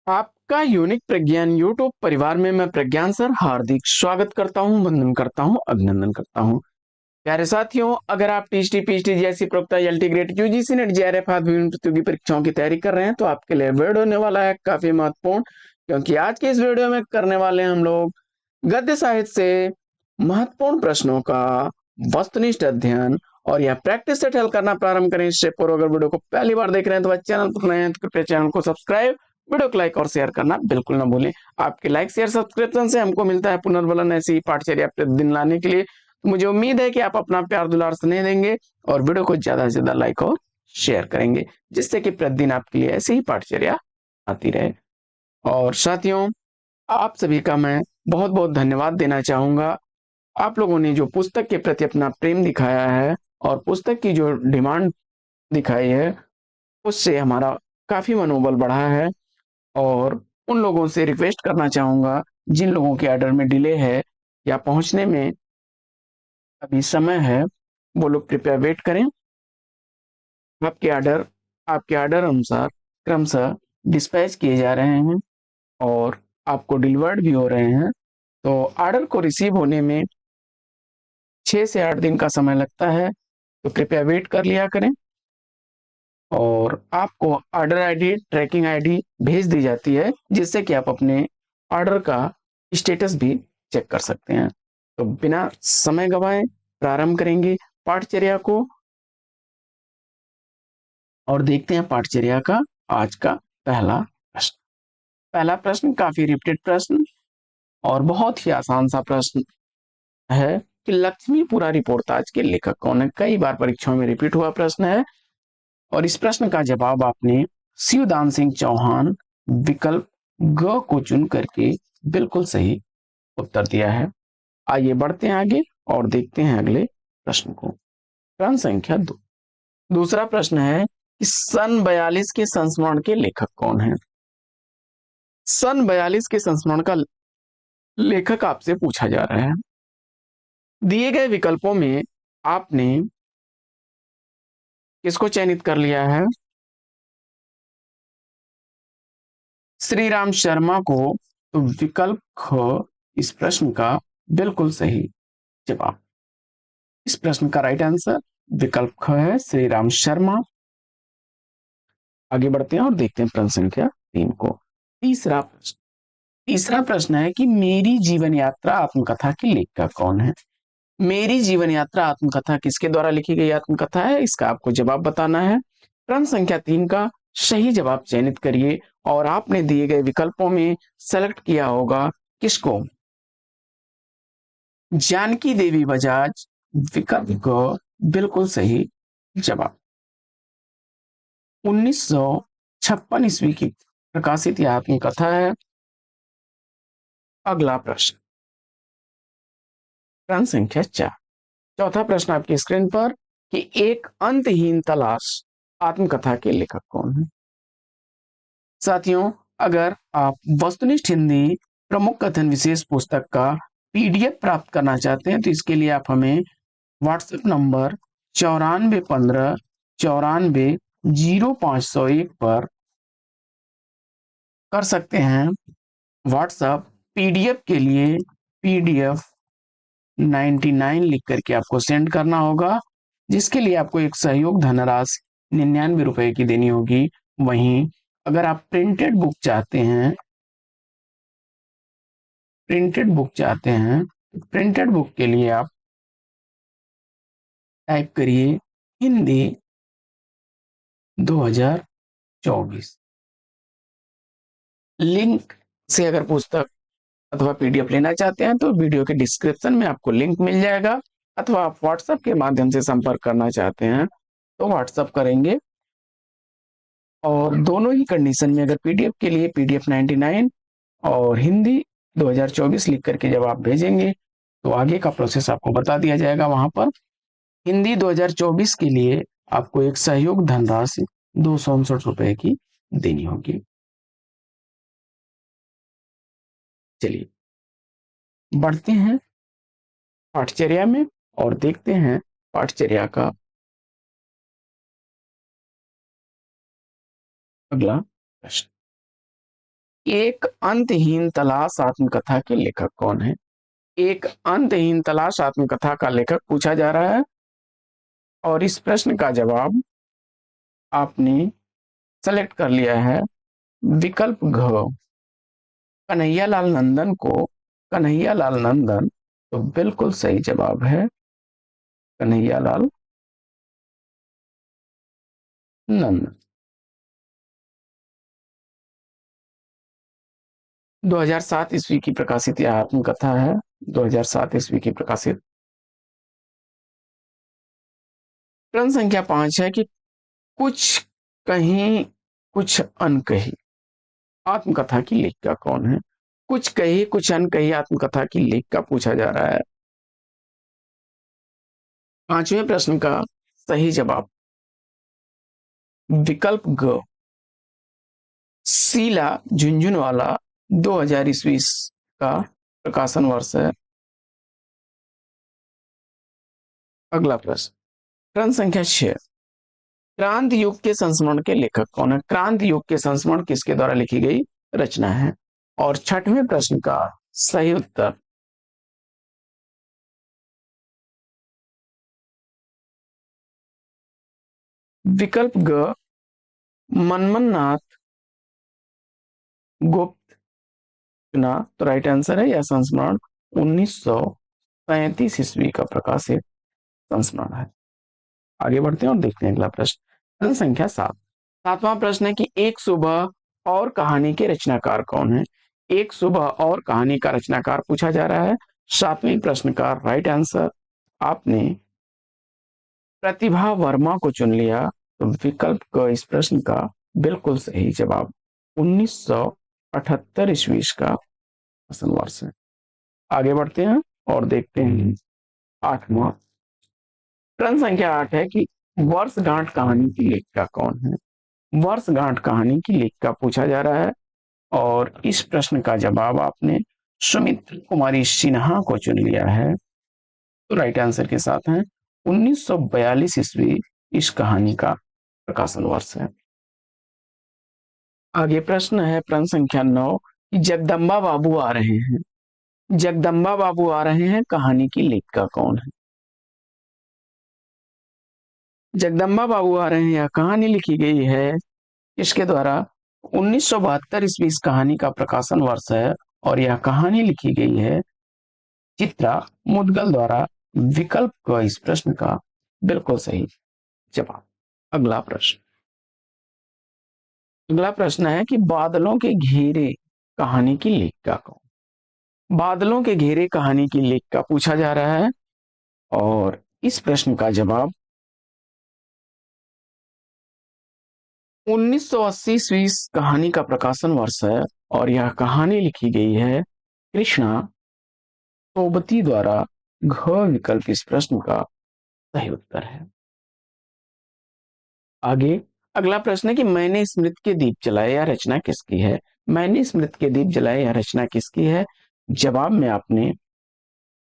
आपका यूनिक प्रज्ञान यूट्यूब परिवार में मैं प्रज्ञान सर हार्दिक स्वागत करता हूं, वंदन करता हूं, अभिनंदन करता हूं। प्यारे साथियों, अगर आप टीएसटी पीएचडी जैसी प्रोक्ता LT grade UGC net JRF आदि विभिन्न प्रतियोगी परीक्षाओं की तैयारी कर रहे हैं तो आपके लिए वीडियो होने वाला है काफी महत्वपूर्ण, क्योंकि आज के इस वीडियो में करने वाले हैं हम लोग गद्य साहित्य से महत्वपूर्ण प्रश्नों का वस्तुनिष्ठ अध्ययन। और यह प्रैक्टिस से हल करना प्रारंभ करें। इससे पूर्व अगर वीडियो को पहली बार देख रहे हैं तो चैनल पर नए हैं तो कृपया चैनल को सब्सक्राइब, वीडियो को लाइक और शेयर करना बिल्कुल ना भूलें। आपके लाइक शेयर सब्सक्रिप्शन से हमको मिलता है पुनर्बलन ऐसी ही पाठचर्या प्रतिदिन लाने के लिए। तो मुझे उम्मीद है कि आप अपना प्यार दुलार स्नेह देंगे और वीडियो को ज्यादा से ज्यादा लाइक और शेयर करेंगे, जिससे कि प्रतिदिन आपके लिए ऐसी ही पाठचर्या आती रहे। और साथियों, आप सभी का मैं बहुत बहुत धन्यवाद देना चाहूंगा। आप लोगों ने जो पुस्तक के प्रति अपना प्रेम दिखाया है और पुस्तक की जो डिमांड दिखाई है, उससे हमारा काफी मनोबल बढ़ा है। और उन लोगों से रिक्वेस्ट करना चाहूंगा जिन लोगों के ऑर्डर में डिले है या पहुंचने में अभी समय है, वो लोग कृपया वेट करें। आपके ऑर्डर आपके ऑर्डर अनुसार क्रमशः डिस्पैच किए जा रहे हैं और आपको डिलीवर्ड भी हो रहे हैं। तो ऑर्डर को रिसीव होने में 6 से 8 दिन का समय लगता है, तो कृपया वेट कर लिया करें। और आपको ऑर्डर आईडी, ट्रैकिंग आईडी भेज दी जाती है, जिससे कि आप अपने ऑर्डर का स्टेटस भी चेक कर सकते हैं। तो बिना समय गवाए प्रारंभ करेंगे पाठचर्या को और देखते हैं पाठचर्या का आज का पहला प्रश्न। पहला प्रश्न काफी रिपीटेड प्रश्न और बहुत ही आसान सा प्रश्न है कि लक्ष्मीपुरा रिपोर्टाज के लेखक कौन है। कई बार परीक्षाओं में रिपीट हुआ प्रश्न है और इस प्रश्न का जवाब आपने शिवदान सिंह चौहान विकल्प ग को चुन करके बिल्कुल सही उत्तर दिया है। आइए बढ़ते हैं आगे और देखते हैं अगले प्रश्न को। प्रश्न संख्या 2। दूसरा प्रश्न है कि सन 42 के संस्मरण के लेखक कौन है। सन 42 के संस्मरण का लेखक आपसे पूछा जा रहा है। दिए गए विकल्पों में आपने किसको चयनित कर लिया है? श्री राम शर्मा को। तो विकल्प ख इस प्रश्न का बिल्कुल सही जवाब। इस प्रश्न का राइट आंसर विकल्प ख है, श्री राम शर्मा। आगे बढ़ते हैं और देखते हैं प्रश्न संख्या 3 को। तीसरा प्रश्न है कि मेरी जीवन यात्रा आत्मकथा की लेखक कौन है। मेरी जीवन यात्रा आत्मकथा किसके द्वारा लिखी गई आत्मकथा है, इसका आपको जवाब बताना है। प्रश्न संख्या 3 का सही जवाब चयनित करिए और आपने दिए गए विकल्पों में सेलेक्ट किया होगा किसको? जानकी देवी बजाज। विकल्प ग बिल्कुल सही जवाब। 1956 ईस्वी की प्रकाशित यह आत्मकथा है। अगला प्रश्न, प्रश्न संख्या 4। चौथा प्रश्न आपकी स्क्रीन पर कि एक अंतहीन तलाश आत्मकथा के लेखक कौन है। साथियों, अगर आप वस्तुनिष्ठ हिंदी प्रमुख कथन विशेष पुस्तक का पीडीएफ प्राप्त करना चाहते हैं तो इसके लिए आप हमें व्हाट्सएप नंबर 9415940501 पर कर सकते हैं व्हाट्सएप। पीडीएफ के लिए पीडीएफ 99 लिख करके आपको सेंड करना होगा, जिसके लिए आपको एक सहयोग धनराशि 99 रुपए की देनी होगी। वहीं अगर आप प्रिंटेड बुक के लिए आप टाइप करिए हिंदी 2024। लिंक से अगर पुस्तक अथवा पीडीएफ लेना चाहते हैं तो वीडियो के डिस्क्रिप्शन में आपको लिंक मिल जाएगा, अथवा आप व्हाट्सएप के माध्यम से संपर्क करना चाहते हैं तो व्हाट्सएप करेंगे। और दोनों ही कंडीशन में अगर पीडीएफ के लिए पीडीएफ 99 और हिंदी 2024 लिख करके जब आप भेजेंगे तो आगे का प्रोसेस आपको बता दिया जाएगा। वहां पर हिंदी 2024 के लिए आपको एक सहयोग धनराशि 259 रुपए की देनी होगी। चलिए बढ़ते हैं पाठचर्या में और देखते हैं पाठचर्या का अगला प्रश्न। एक अंतहीन तलाश आत्मकथा के लेखक कौन है? एक अंतहीन तलाश आत्मकथा का लेखक पूछा जा रहा है और इस प्रश्न का जवाब आपने सेलेक्ट कर लिया है विकल्प घ, कन्हैयालाल नंदन को। कन्हैयालाल नंदन तो बिल्कुल सही जवाब है कन्हैयालाल नंदन। 2007 ईस्वी की प्रकाशित यह आत्मकथा है। 2007 ईस्वी की प्रकाशित। प्रश्न संख्या 5 है कि कुछ कहीं कुछ अनकही आत्मकथा की लेखिका कौन है? कुछ कही कुछ अनकही आत्मकथा की लेखिका पूछा जा रहा है। पांचवें प्रश्न का सही जवाब विकल्प ग, शीला झुंझुनवाला 2000 ईस्वी का प्रकाशन वर्ष है। अगला प्रश्न, प्रश्न संख्या 6, क्रांति युग के संस्मरण के लेखक कौन है? क्रांति युग के संस्मरण किसके द्वारा लिखी गई रचना है? और छठवें प्रश्न का सही उत्तर विकल्प ग, मनमन्नाथ गुप्त चुना तो राइट आंसर है। यह संस्मरण 1935 ईस्वी का प्रकाशित संस्मरण है। आगे बढ़ते हैं और देखते हैं अगला प्रश्न। प्रश्न संख्या 7, सातवां प्रश्न है कि एक सुबह और कहानी के रचनाकार कौन है? एक सुबह और कहानी का रचनाकार पूछा जा रहा है। सातवें प्रश्न का राइट आंसर आपने प्रतिभा वर्मा को चुन लिया तो विकल्प क इस प्रश्न का बिल्कुल सही जवाब 1978 ईस्वी का प्रश्न वर्ष है। आगे बढ़ते हैं और देखते हैं आठवां। प्रश्न संख्या 8 है कि वर्षगांठ कहानी की लेखिका कौन है? वर्षगांठ कहानी की लेखिका पूछा जा रहा है और इस प्रश्न का जवाब आपने सुमित्र कुमारी सिन्हा को चुन लिया है तो राइट आंसर के साथ है 1942 ईस्वी इस कहानी का प्रकाशन वर्ष है। आगे प्रश्न है प्रश्न संख्या 9 कि जगदम्बा बाबू आ रहे हैं। जगदम्बा बाबू आ रहे हैं कहानी की लेखिका कौन है? जगदम्बा बाबू आ रहे हैं यह कहानी लिखी गई है इसके द्वारा 1972 ईस्वी इस कहानी का प्रकाशन वर्ष है और यह कहानी लिखी गई है चित्रा मुदगल द्वारा। विकल्प का इस प्रश्न का बिल्कुल सही जवाब। अगला प्रश्न, अगला प्रश्न है कि बादलों के घेरे कहानी की लेखिका कौन? बादलों के घेरे कहानी की लेखिका पूछा जा रहा है और इस प्रश्न का जवाब 1980 ईस्वी कहानी का प्रकाशन वर्ष है और यह कहानी लिखी गई है कृष्णा सोबती द्वारा। घ विकल्प इस प्रश्न का सही उत्तर है। आगे अगला प्रश्न है कि मैंने स्मृत के दीप जलाए यह रचना किसकी है? मैंने स्मृत के दीप जलाए यह रचना किसकी है? जवाब में आपने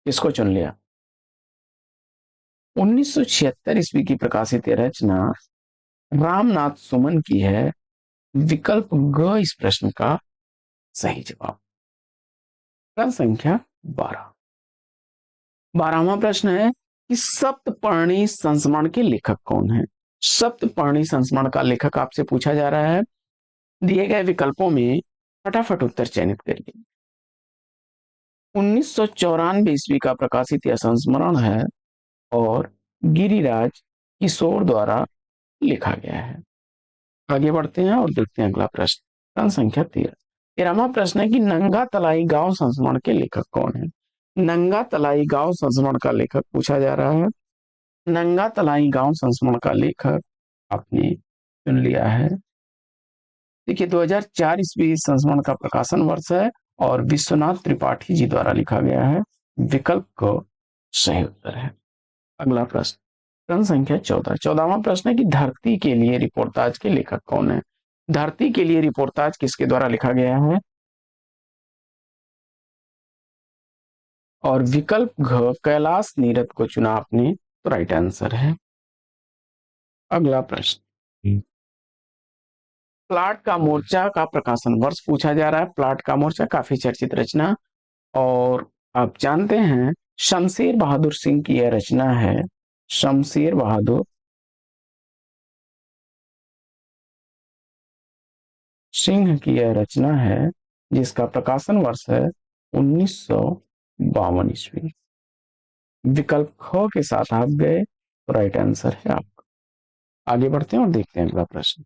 किसको चुन लिया? 1976 ईस्वी की प्रकाशित यह रचना रामनाथ सुमन की है। विकल्प ग इस प्रश्न का सही जवाब। प्रश्न संख्या 12, 12वां प्रश्न है कि सप्तपर्णी संस्मरण के लेखक कौन है? सप्तपर्णी संस्मरण का लेखक आपसे पूछा जा रहा है। दिए गए विकल्पों में फटाफट उत्तर चयनित करिए। 1994 ईस्वी का प्रकाशित यह संस्मरण है और गिरिराज किशोर द्वारा लिखा गया है। आगे बढ़ते हैं और देखते हैं अगला प्रश्न। प्रश्न संख्या 13, 13वां प्रश्न है कि नंगा तलाई गांव संस्मरण के लेखक कौन है? नंगा तलाई गांव संस्मरण का लेखक पूछा जा रहा है। नंगा तलाई गांव संस्मरण का लेखक आपने चुन लिया है। देखिए 2004 ईस्वी संस्मरण का प्रकाशन वर्ष है और विश्वनाथ त्रिपाठी जी द्वारा लिखा गया है। विकल्प को सही उत्तर है। अगला प्रश्न, प्रश्न संख्या 14, 14वां प्रश्न है कि धरती के लिए रिपोर्टाज के लेखक कौन है? धरती के लिए रिपोर्टाज किसके द्वारा लिखा गया है? और विकल्प घ कैलाश नीरद को चुना आपने तो राइट आंसर है। अगला प्रश्न, प्लाट का मोर्चा का प्रकाशन वर्ष पूछा जा रहा है। प्लाट का मोर्चा काफी चर्चित रचना, और आप जानते हैं शमशेर बहादुर सिंह की यह रचना है। शमशेर बहादुर सिंह की यह रचना है, जिसका प्रकाशन वर्ष है 1952 ईस्वी। विकल्प ख के साथ आप गए तो राइट आंसर है आपका। आगे बढ़ते हैं और देखते हैं अगला प्रश्न।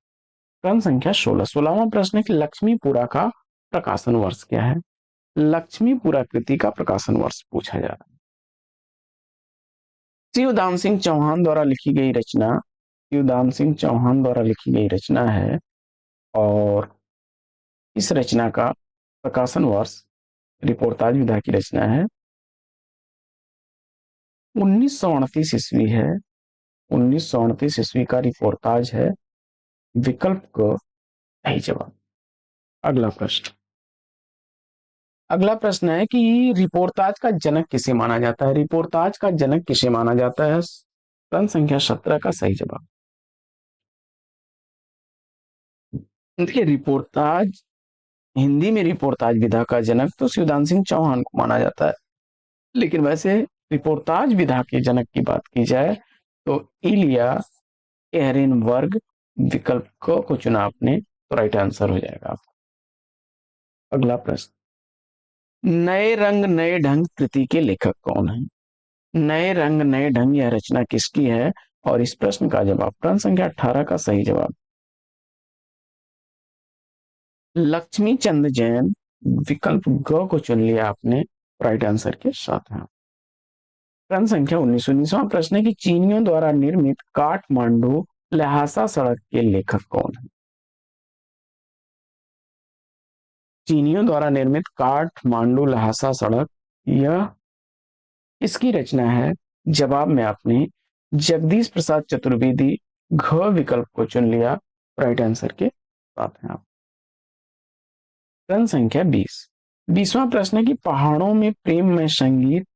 प्रश्न संख्या 16। 16वां प्रश्न है कि लक्ष्मीपुरा का प्रकाशन वर्ष क्या है। लक्ष्मीपुरा कृति का प्रकाशन वर्ष पूछा जा रहा है। शिवदान सिंह चौहान द्वारा लिखी गई रचना, शिवदान सिंह चौहान द्वारा लिखी गई रचना है, और इस रचना का प्रकाशन वर्ष, रिपोर्ताज विधा की रचना है, 1938 ईस्वी है। 1938 ईस्वी का रिपोर्ताज है। विकल्प को सही जवाब। अगला प्रश्न। अगला प्रश्न है कि रिपोर्ताज का जनक किसे माना जाता है। रिपोर्ताज का जनक किसे माना जाता है। प्रश्न संख्या 17 का सही जवाब। देखिए, रिपोर्ताज, हिंदी में रिपोर्ताज विधा का जनक तो शिवदान सिंह चौहान को माना जाता है, लेकिन वैसे रिपोर्ताज विधा के जनक की बात की जाए तो इलिया एहरेनबर्ग, विकल्प को चुना आपने तो राइट आंसर हो जाएगा आपका। अगला प्रश्न। नए रंग नए ढंग कृति के लेखक कौन है। नए रंग नए ढंग यह रचना किसकी है, और इस प्रश्न का जवाब। प्रश्न संख्या 18 का सही जवाब लक्ष्मी चंद जैन, विकल्प ग को चुन लिया आपने राइट आंसर के साथ है। प्रश्न संख्या 19। 19वां प्रश्न है कि चीनियों द्वारा निर्मित काठमांडू लहासा सड़क के लेखक कौन है। चीनियों द्वारा निर्मित काठमांडू लहासा सड़क, यह इसकी रचना है। जवाब में आपने जगदीश प्रसाद चतुर्वेदी, घ विकल्प को चुन लिया, राइट आंसर के साथ हैं आप। प्रश्न संख्या 20। 20वां प्रश्न है कि पहाड़ों में प्रेम में संगीत,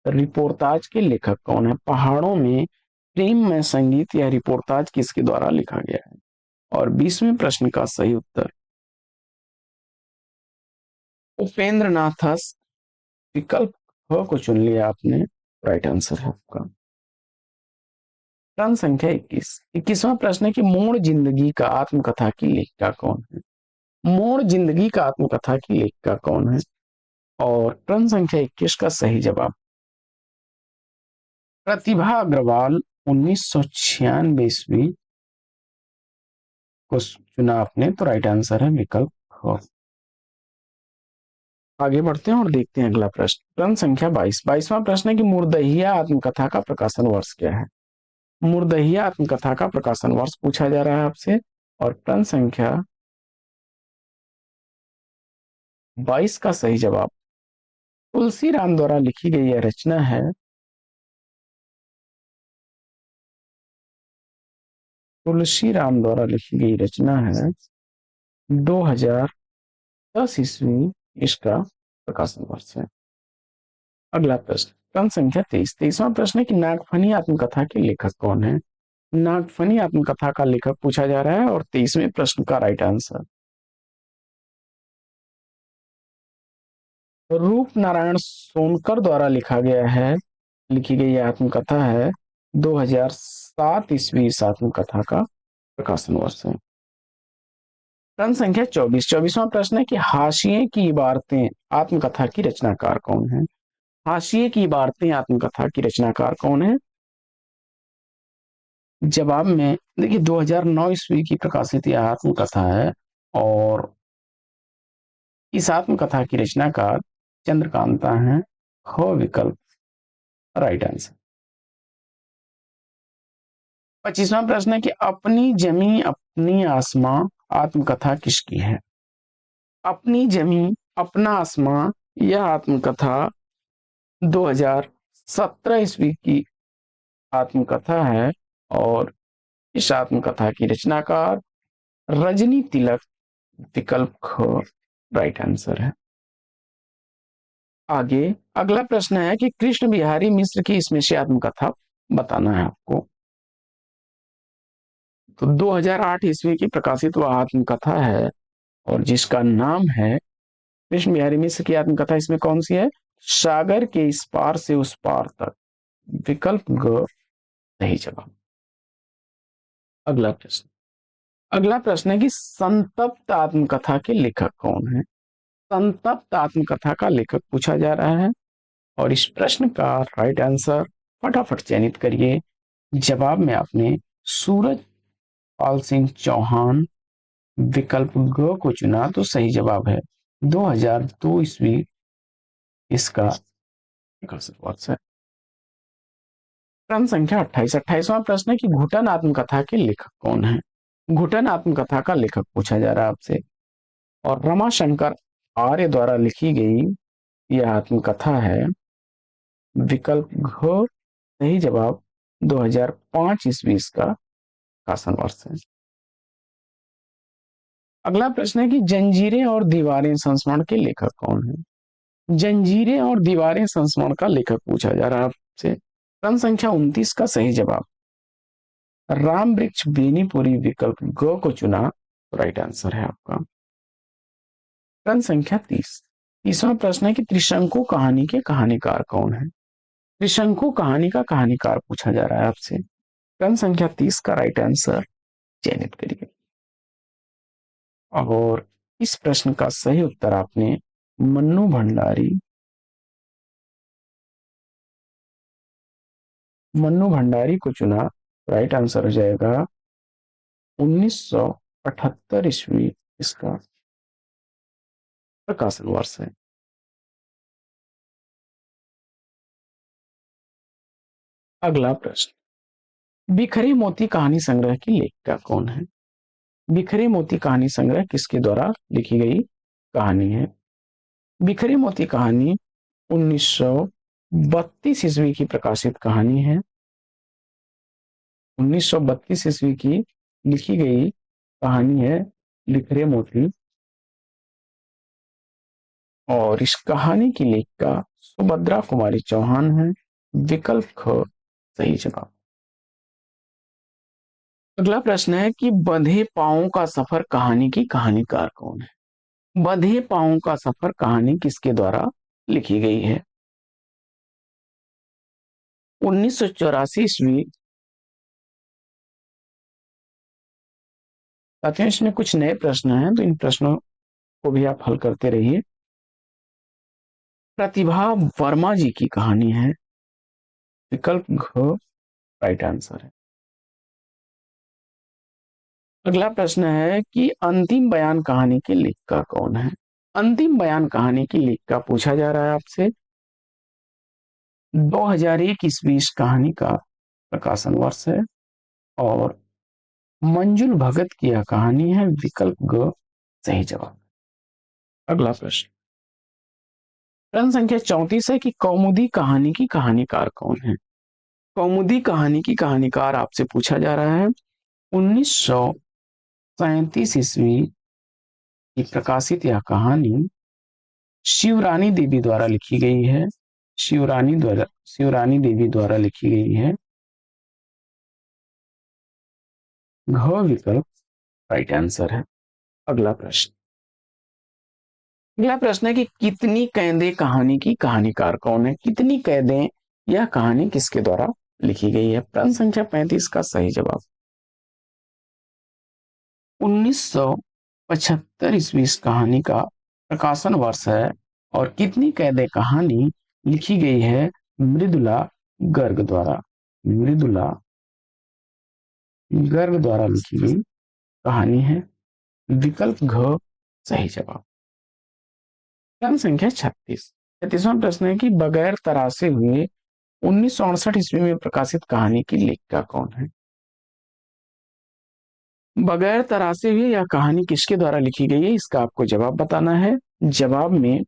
रिपोर्ताज के लेखक कौन है। पहाड़ों में प्रेम में संगीत यह रिपोर्ताज किसके द्वारा लिखा गया है, और 20वें प्रश्न का सही उत्तर उपेंद्र नाथ, विकल्प ख को चुन लिया आपने, राइट आंसर है आपका। प्रश्न संख्या 21। 21वां प्रश्न है कि मोड़ जिंदगी का आत्मकथा की लेखिका कौन है। मोड़ जिंदगी का आत्मकथा की लेखिका कौन है, और प्रश्न संख्या 21 का सही जवाब प्रतिभा अग्रवाल, 1996 ईस्वी को चुना आपने तो राइट आंसर है विकल्प ख। आगे बढ़ते हैं और देखते हैं अगला प्रश्न। प्रश्न संख्या 22। 22वां प्रश्न है कि मुर्दहिया आत्मकथा का प्रकाशन वर्ष क्या है। मुर्दहिया आत्मकथा का प्रकाशन वर्ष पूछा जा रहा है आपसे, और प्रश्न संख्या 22 का सही जवाब तुलसी राम द्वारा लिखी गई यह रचना है। तुलसी राम द्वारा लिखी गई रचना है, 2010 ईस्वी इसका प्रकाशन वर्ष है। अगला प्रश्न। प्रश्न संख्या 23। 23वां प्रश्न है कि नागफनी आत्मकथा के लेखक कौन है। नागफनी आत्मकथा का लेखक पूछा जा रहा है, और 23वें प्रश्न का राइट आंसर रूप नारायण सोनकर द्वारा लिखा गया है, लिखी गई आत्मकथा है। 2007 ईस्वी इस आत्मकथा का प्रकाशन वर्ष है। प्रश्न संख्या 24। 24वां प्रश्न है कि हाशिए की इबारतें आत्मकथा की रचनाकार कौन है। हाशिए की इबारतें आत्मकथा की रचनाकार कौन है। जवाब में देखिए 2009 ईस्वी की प्रकाशित यह आत्मकथा है, और इस आत्मकथा की रचनाकार चंद्रकांता है, ख विकल्प राइट आंसर। 25वां प्रश्न है कि अपनी जमी अपनी आसमां आत्मकथा किसकी है। अपनी जमी अपना आसमां यह आत्मकथा 2017 ईस्वी की आत्मकथा है, और इस आत्मकथा की रचनाकार रजनी तिलक, विकल्प ख राइट आंसर है। आगे अगला प्रश्न है कि कृष्ण बिहारी मिश्र की इसमें से आत्मकथा बताना है आपको। तो 2008 ईस्वी की प्रकाशित वह आत्मकथा है और जिसका नाम है कृष्ण बिहारी मिश्र की आत्मकथा। इसमें कौन सी है? सागर के इस पार से उस पार तक। विकल्प ग सही जवाब। अगला प्रश्न। अगला प्रश्न है कि संतप्त आत्मकथा के लेखक कौन है? संतप्त आत्मकथा का लेखक पूछा जा रहा है और इस प्रश्न का राइट आंसर फटाफट चयनित करिए। जवाब में आपने सूरज पाल सिंह चौहान विकल्प ग को चुना तो सही जवाब है 2002 ईस्वी इसका प्रश्न संख्या 28। 28वां प्रश्न है कि घुटन आत्मकथा के लेखक कौन है? घुटन आत्मकथा का लेखक पूछा जा रहा है आपसे और रमाशंकर आर्य द्वारा लिखी गई यह आत्मकथा है। विकल्प घ सही जवाब 2005 ईस्वी इसका प्रकाशन वर्ष है। अगला प्रश्न है कि जंजीरें और दीवारें संस्मरण के लेखक कौन है? जंजीरें और दीवारें संस्मरण का लेखक पूछा जा रहा है आपसे। प्रश्न संख्या 29 का सही जवाब राम वृक्ष बेनीपुरी विकल्प ग को चुना तो राइट आंसर है आपका। प्रश्न संख्या 30। तीसरा प्रश्न है कि त्रिशंकु कहानी के कहानीकार कौन है? त्रिशंकु कहानी का कहानीकार पूछा जा रहा है आपसे। प्रश्न संख्या 30 का राइट आंसर चयनित करिए और इस प्रश्न का सही उत्तर आपने मन्नू भंडारी को चुना। राइट आंसर हो जाएगा 1978 ईस्वी इसका प्रकाशन वर्ष है। अगला प्रश्न। बिखरे मोती कहानी संग्रह की लेखिका कौन है? बिखरे मोती कहानी संग्रह किसके द्वारा लिखी गई कहानी है? बिखरे मोती कहानी 1932 ईस्वी की प्रकाशित कहानी है। 1932 ईस्वी की लिखी गई कहानी है बिखरे मोती और इस कहानी की लेखिका सुभद्रा कुमारी चौहान है। विकल्प ख सही जवाब। अगला प्रश्न है कि बंधे पांवों का सफर कहानी की कहानीकार कौन है? बंधे पांवों का सफर कहानी किसके द्वारा लिखी गई है? 1984 ईस्वी। साथियों इसमें कुछ नए प्रश्न हैं तो इन प्रश्नों को भी आप हल करते रहिए। प्रतिभा वर्मा जी की कहानी है। विकल्प घ राइट आंसर है। अगला प्रश्न है कि अंतिम बयान कहानी की लेखिका कौन है? अंतिम बयान कहानी की लेखिका पूछा जा रहा है आपसे। 2001 ईस्वी इस कहानी का प्रकाशन वर्ष है और मंजुल भगत की यह कहानी है। विकल्प ग सही जवाब। अगला प्रश्न। प्रश्न संख्या 34 है कि कौमुदी कहानी की कहानीकार कौन है? कौमुदी कहानी की कहानीकार आपसे पूछा जा रहा है। 1937 ईस्वी की प्रकाशित यह कहानी शिवरानी देवी द्वारा लिखी गई है। शिवरानी देवी द्वारा लिखी गई है। घ विकल्प राइट आंसर है। अगला प्रश्न। अगला प्रश्न है कि कितनी कैदें कहानी की कहानीकार कौन है? कितनी कैदें यह कहानी किसके द्वारा लिखी गई है? प्रश्न संख्या 35 का सही जवाब 1975 ईस्वी इस कहानी का प्रकाशन वर्ष है और कितनी कैदें कहानी लिखी गई है मृदुला गर्ग द्वारा। मृदुला गर्ग द्वारा लिखी गई कहानी है। विकल्प घ सही जवाब। प्रश्न संख्या 36। 36वां प्रश्न है कि बगैर तरासे हुए 1968 ईस्वी में प्रकाशित कहानी की लेखिका कौन है? बगैर तरासे हुए यह कहानी किसके द्वारा लिखी गई है इसका आपको जवाब बताना है। जवाब में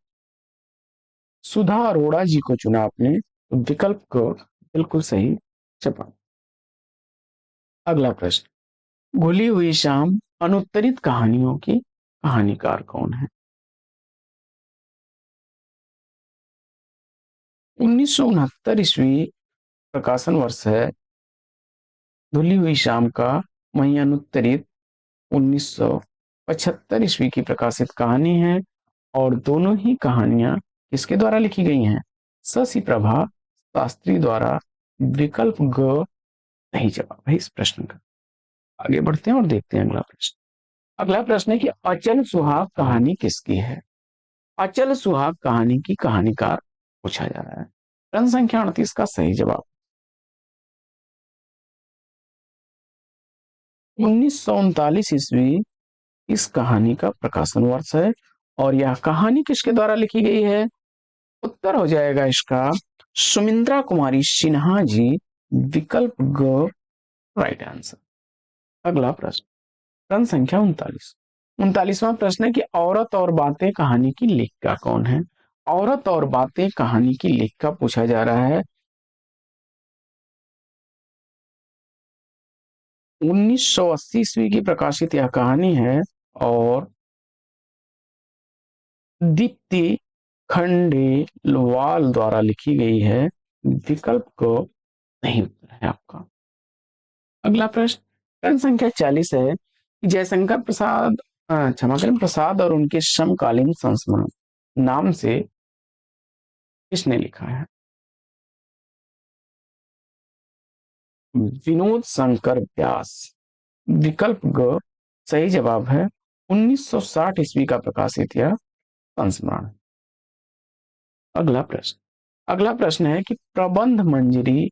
सुधा अरोड़ा जी को चुना आपने। विकल्प को बिल्कुल सही जवाब। अगला प्रश्न। घुली हुई शाम अनुत्तरित कहानियों की कहानीकार कौन है? 1969 ईस्वी प्रकाशन वर्ष है धुली हुई शाम का। वहीं अनुत्तरित 1975 ईस्वी की प्रकाशित कहानी है और दोनों ही कहानियां किसके द्वारा लिखी गई हैं? शशि प्रभा शास्त्री द्वारा। विकल्प ग सही जवाब है इस प्रश्न का। आगे बढ़ते हैं और देखते हैं अगला प्रश्न। अगला प्रश्न है कि अचल सुहाग कहानी किसकी है? अचल सुहाग कहानी की कहानीकार पूछा जा रहा है। प्रश्न संख्या 38 का सही जवाब 1939 ईस्वी इस कहानी का प्रकाशन वर्ष है और यह कहानी किसके द्वारा लिखी गई है? उत्तर हो जाएगा इसका सुमित्रा कुमारी सिन्हा जी। विकल्प ग राइट आंसर। अगला प्रश्न प्रश्न संख्या 39वां प्रश्न है कि औरत और बातें कहानी की लेखिका कौन है? औरत और बातें कहानी की लेखिका पूछा जा रहा है। 1980 ईस्वी की प्रकाशित यह कहानी है और दीप्ति खंडेलवाल द्वारा लिखी गई है। विकल्प को नहीं उत्तर है आपका। अगला प्रश्न प्रश्न संख्या 40 है जयशंकर प्रसाद क्षमा करें प्रसाद और उनके समकालीन संस्मरण नाम से किसने लिखा है? विनोद शंकर व्यास। विकल्प ग सही जवाब है। 1960 ईस्वी का प्रकाशित यह संस्मरण। अगला प्रश्न है कि प्रबंध मंजरी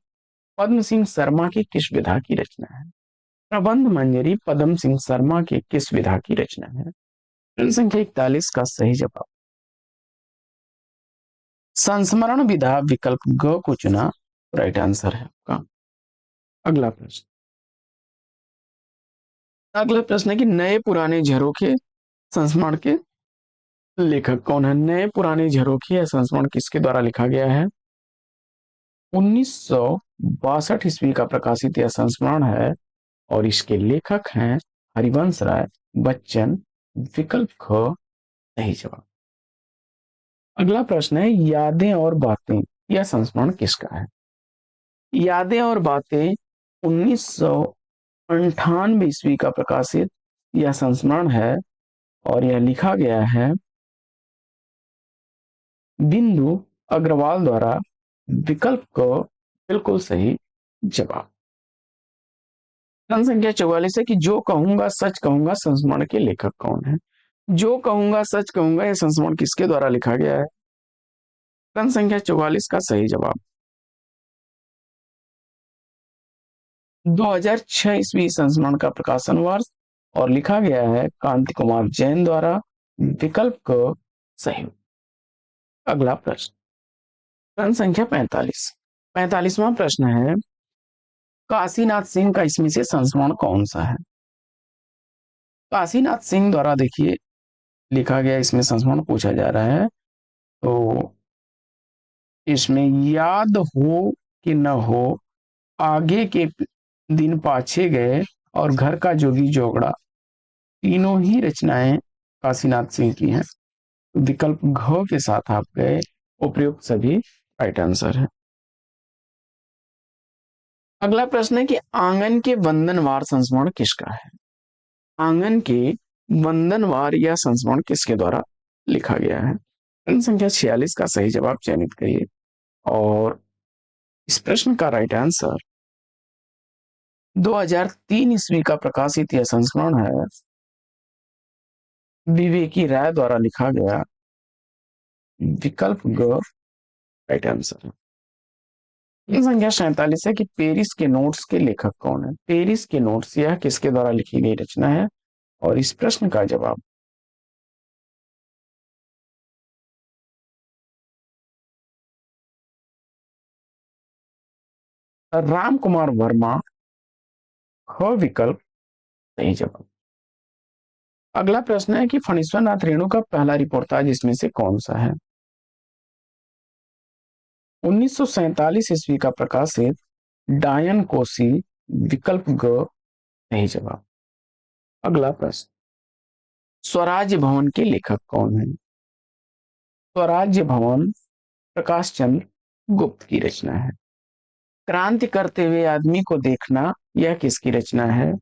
पद्म सिंह शर्मा की किस विधा की रचना है? प्रबंध मंजरी पद्म सिंह शर्मा की किस विधा की रचना है? प्रश्न संख्या 41 का सही जवाब संस्मरण विधा विकल्प ग को चुना राइट आंसर है आपका। अगला प्रश्न है कि नए पुराने झरोखे संस्मरण के लेखक कौन है? नए पुराने झरोखे या संस्मरण किसके द्वारा लिखा गया है? 1962 ईस्वी का प्रकाशित यह संस्मरण है और इसके लेखक हैं हरिवंश राय बच्चन। विकल्प ख सही जवाब। अगला प्रश्न है यादें और बातें यह संस्मरण किसका है? यादें और बातें 1998 ईस्वी का प्रकाशित यह संस्मरण है और यह लिखा गया है बिंदु अग्रवाल द्वारा। विकल्प को बिल्कुल सही जवाब। प्रश्न संख्या 44 है कि जो कहूंगा सच कहूंगा संस्मरण के लेखक कौन है? जो कहूंगा सच कहूंगा यह संस्मरण किसके द्वारा लिखा गया है? प्रश्न संख्या 44 का सही जवाब 2006 ईस्वी संस्मरण का प्रकाशन वर्ष और लिखा गया है कांति कुमार जैन द्वारा। विकल्प को सही। अगला प्रश्न संख्या 45वां प्रश्न है काशीनाथ सिंह का इसमें से संस्मरण कौन सा है? काशीनाथ सिंह द्वारा देखिए लिखा गया इसमें संस्मरण पूछा जा रहा है तो इसमें याद हो कि न हो आगे के दिन पाछे गए और घर का जोगी जोगड़ा तीनों ही रचनाएं काशीनाथ सिंह की हैं। विकल्प घ के साथ आप गए उपयुक्त सभी राइट आंसर है। अगला प्रश्न है कि आंगन के वंदनवार संस्मरण किसका है? आंगन के वंदनवार या संस्मरण किसके द्वारा लिखा गया है? प्रश्न संख्या 46 का सही जवाब चयनित करिए और इस प्रश्न का राइट आंसर 2003 ईस्वी का प्रकाशित यह संस्मरण है विवेकी राय द्वारा लिखा गया। विकल्प ग राइट आंसर है। संख्या 47 है कि पेरिस के नोट्स के लेखक कौन है? पेरिस के नोट्स यह किसके द्वारा लिखी गई रचना है और इस प्रश्न का जवाब राम कुमार वर्मा। ख विकल्प सही जवाब। अगला प्रश्न है कि फणीश्वर नाथ रेणु का पहला रिपोर्टाज इसमें से कौन सा है? 1947 ईस्वी का प्रकाशित डायन कोसी। विकल्प ग सही जवाब। अगला प्रश्न स्वराज्य भवन के लेखक कौन है? स्वराज्य भवन प्रकाश चंद्र गुप्त की रचना है। क्रांति करते हुए आदमी को देखना यह किसकी रचना है?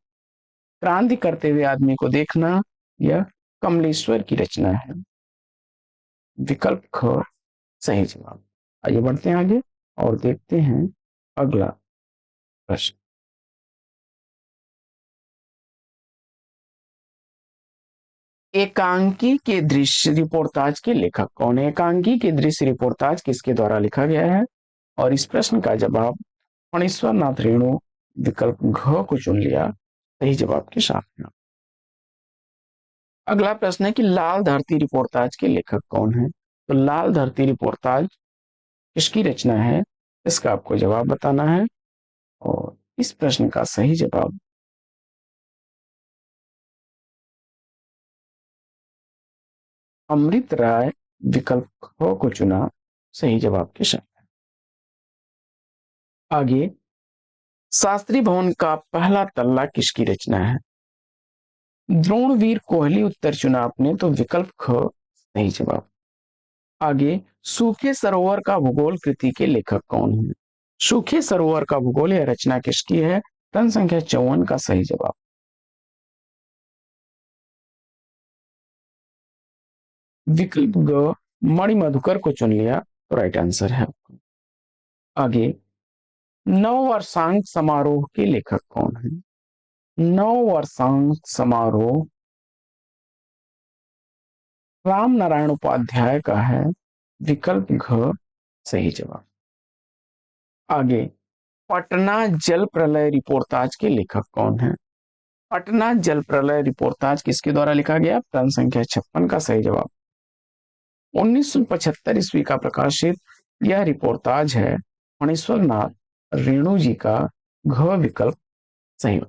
क्रांति करते हुए आदमी को देखना यह कमलेश्वर की रचना है। विकल्प ख सही जवाब। आइए बढ़ते हैं आगे और देखते हैं अगला प्रश्न। एकांकी के दृश्य रिपोर्टाज के लेखक कौन है? एकांकी के दृश्य रिपोर्टाज किसके द्वारा लिखा गया है? और इस प्रश्न का जवाब फणीश्वर नाथ रेणु विकल्प घ को चुन लिया सही जवाब के साथ में। अगला प्रश्न है कि लाल धरती रिपोर्टाज के लेखक कौन है? तो लाल धरती रिपोर्टाज किसकी रचना है, इसका आपको जवाब बताना है। और इस प्रश्न का सही जवाब अमृत राय विकल्प ख को चुना सही जवाब के साथ। आगे, शास्त्री भवन का पहला तल्ला किसकी रचना है? द्रोणवीर कोहली उत्तर चुना आपने, तो विकल्प ख सही जवाब। आगे, सूखे सरोवर का भूगोल कृति के लेखक कौन है? सूखे सरोवर का भूगोल यह रचना किसकी है? प्रश्न संख्या 54 का सही जवाब। विकल्प ग मणिमधुकर को चुन लिया तो राइट आंसर है। आगे, नववर्षांक समारोह के लेखक कौन है? नववर्षांक समारोह राम नारायण उपाध्याय का है, विकल्प घ सही जवाब। आगे, पटना जल प्रलय रिपोर्टाज के लेखक कौन है? पटना जल प्रलय रिपोर्टाज किसके द्वारा लिखा गया? प्रश्न संख्या 56 का सही जवाब। 1975 ईस्वी का प्रकाशित यह रिपोर्टाज है फणीश्वर नाथ रेणु जी का, घ विकल्प सही।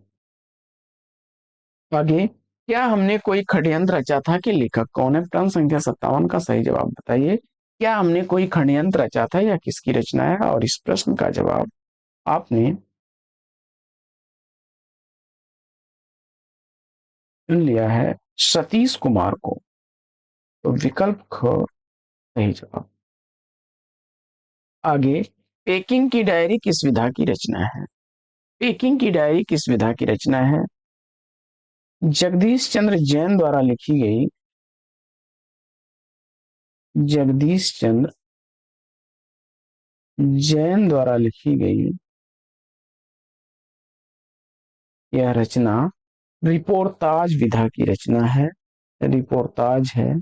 आगे, क्या हमने कोई षड्यंत्र रचा था के लेखक कौन है? प्रश्न संख्या 57 का सही जवाब बताइए। क्या हमने कोई षड्यंत्र रचा था या किसकी रचना है? और इस प्रश्न का जवाब आपने चुन लिया है सतीश कुमार को, तो विकल्प ख सही जवाब। आगे, पेकिंग की डायरी किस विधा की रचना है? पेकिंग की डायरी किस विधा की रचना है? जगदीश चंद्र जैन द्वारा लिखी गई, जगदीश चंद्र जैन द्वारा लिखी गई यह रचना रिपोर्टाज विधा की रचना है, रिपोर्टाज है।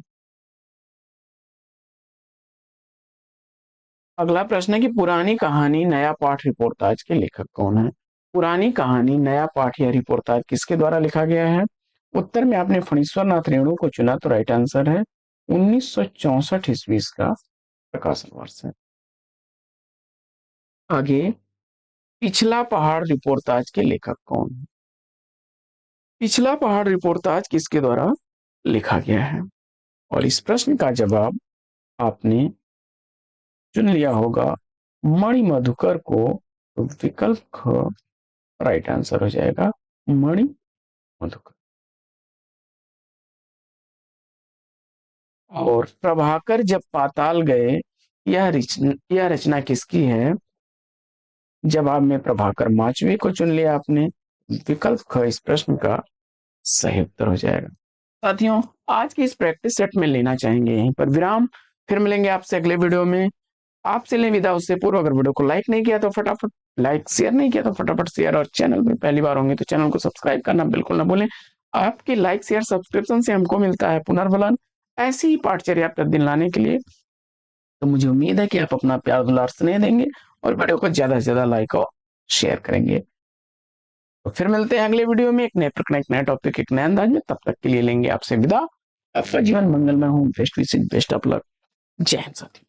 अगला प्रश्न है कि पुरानी कहानी नया पाठ रिपोर्टाज के लेखक कौन है? पुरानी कहानी नया पाठ या रिपोर्टाज किसके द्वारा लिखा गया है? उत्तर में आपने फणीश्वर नाथ रेणु को चुना, तो राइट आंसर है 1964 ईस्वी का प्रकाशन वर्ष है। आगे, पिछला पहाड़ रिपोर्टाज के लेखक कौन है? पिछला पहाड़ रिपोर्टाज किसके द्वारा लिखा गया है? और इस प्रश्न का जवाब आपने चुन लिया होगा मणिमधुकर को, तो विकल्प ख राइट आंसर हो जाएगा मणिमधुकर। और प्रभाकर जब पाताल गए यह रचना किसकी है? जवाब में प्रभाकर माचवे को चुन लिया आपने, विकल्प ख इस प्रश्न का सही उत्तर हो जाएगा। साथियों, आज की इस प्रैक्टिस सेट में लेना चाहेंगे यहीं पर विराम। फिर मिलेंगे आपसे अगले वीडियो में। आपसे लें विदा उससे पूर्व अगर वीडियो को लाइक नहीं किया तो फटाफट लाइक, शेयर नहीं किया तो फटाफट शेयर, और चैनल में पहली बार होंगे तो चैनल को सब्सक्राइब करना बिल्कुल ना भूलें। आपके लाइक शेयर सब्सक्रिप्शन से हमको मिलता है पुनर्बलन ऐसी ही पाठचर्या प्रतिदिन लाने के लिए। तो मुझे उम्मीद है कि आप अपना प्यार दुलार स्नेह देंगे और वीडियो को ज्यादा से ज्यादा लाइक और शेयर करेंगे। तो फिर मिलते हैं अगले वीडियो में एक नए प्रकरण, एक नए टॉपिक, एक नए अंदाज में। तब तक के लिए लेंगे आपसे विदा। आपका जीवन मंगलमय हो, बेस्ट विशेष, बेस्ट ऑफ लक। जय हिंद साथी।